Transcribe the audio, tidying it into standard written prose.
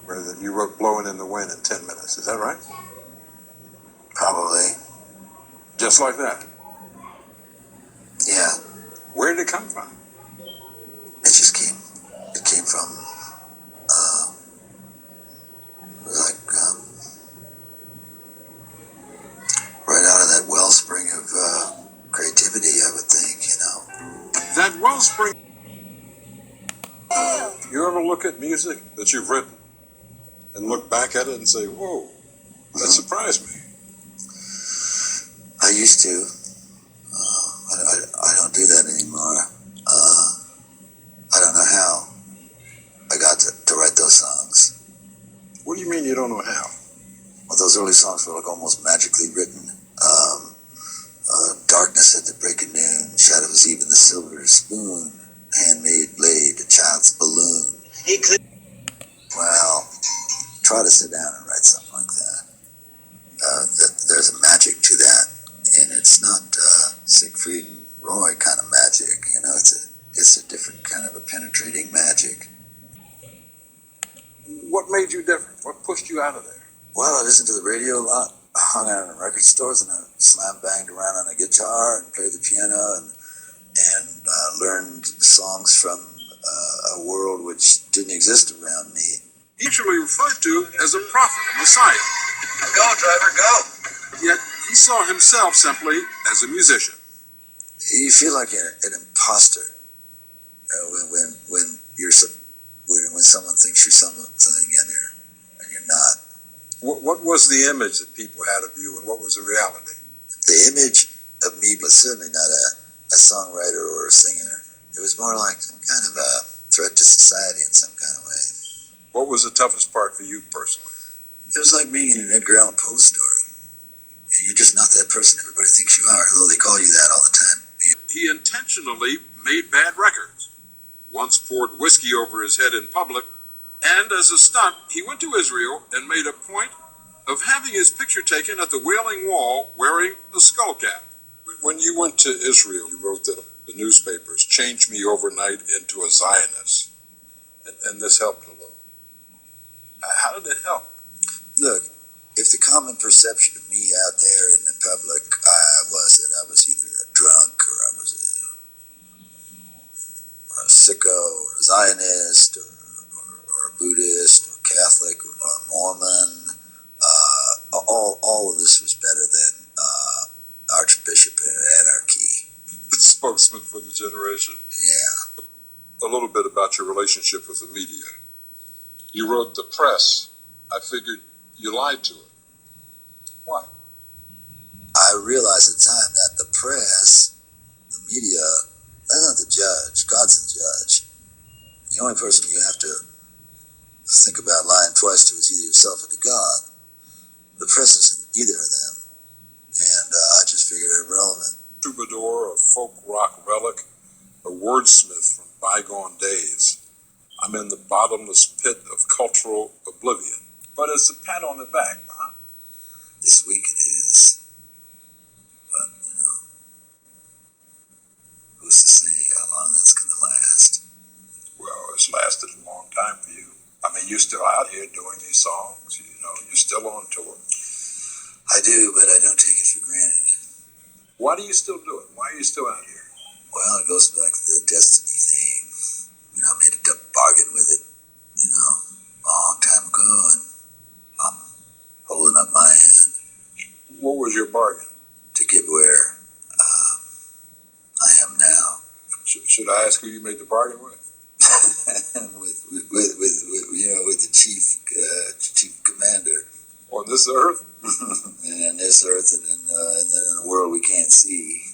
where you wrote Blowing in the Wind in 10 minutes. Is that right? Probably. Just like that? Yeah. Where did it come from? It came from, like, right out of that wellspring of creativity, I would think, you know. That wellspring. You ever look at music that you've written and look back at it and say, whoa, that surprised me? I used to. I don't do that anymore. I don't know how I got to write those songs. What do you mean you don't know how? Well, those early songs were like almost magically written. Darkness at the break of noon, shadows even the silver spoon, handmade blade, a child's balloon. Well, try to sit down and write something like that. There's a magic to that, and it's not Siegfried and Roy kind of magic. You know, it's a different kind of a penetrating magic. What made you different? What pushed you out of there? Well, I listened to the radio a lot. I hung out in record stores and I slam banged around on a guitar and played the piano and learned songs from a world which didn't exist around me. Usually referred to as a prophet, a messiah. Go, driver, go. Yet he saw himself simply as a musician. You feel like an imposter when someone thinks you're something and you're not. What was the image that people had of you, and what was the reality? The image of me was certainly not a songwriter or a singer. It was more like some kind of a threat to society in some kind of way. What was the toughest part for you personally? It was like being in an Edgar Allan Poe story. And you're just not that person everybody thinks you are, although they call you that all the time. He intentionally made bad records, once poured whiskey over his head in public, and as a stunt, he went to Israel and made a point of having his picture taken at the Wailing Wall wearing a skull cap. When you went to Israel, you wrote that the newspapers changed me overnight into a Zionist, and this helped a little. How did it help? Look, if the common perception of me out there in the public was that I was either a drunk or I was a sicko or a Zionist or a Buddhist or Catholic or a Mormon, all of this was better than Archbishop Anarchy. The spokesman for the generation. Yeah. A little bit about your relationship with the media. You wrote the press. I figured you lied to it. Why? I realized at the time that the press, the media, that's not the judge. God's the judge. The only person you have to think about lying twice to is either yourself or to God. The press isn't either of them. And I just figured it irrelevant. Troubadour, a folk rock relic, a wordsmith from bygone days. I'm in the bottomless pit of cultural oblivion. But it's a pat on the back, huh? This week it is. But, who's to say how long that's going to last? Well, it's lasted a long time for you. I mean, you're still out here doing these songs. You're still on tour. I do, but I don't take it for granted. Why do you still do it? Why are you still out here? Well, it goes back to the destiny thing. I made a bargain with it, a long time ago, and I'm holding up my hand. What was your bargain? To get where I am now. Should I ask who you made the bargain with? with the chief commander. On this earth? And this earth, and then in a world we can't see.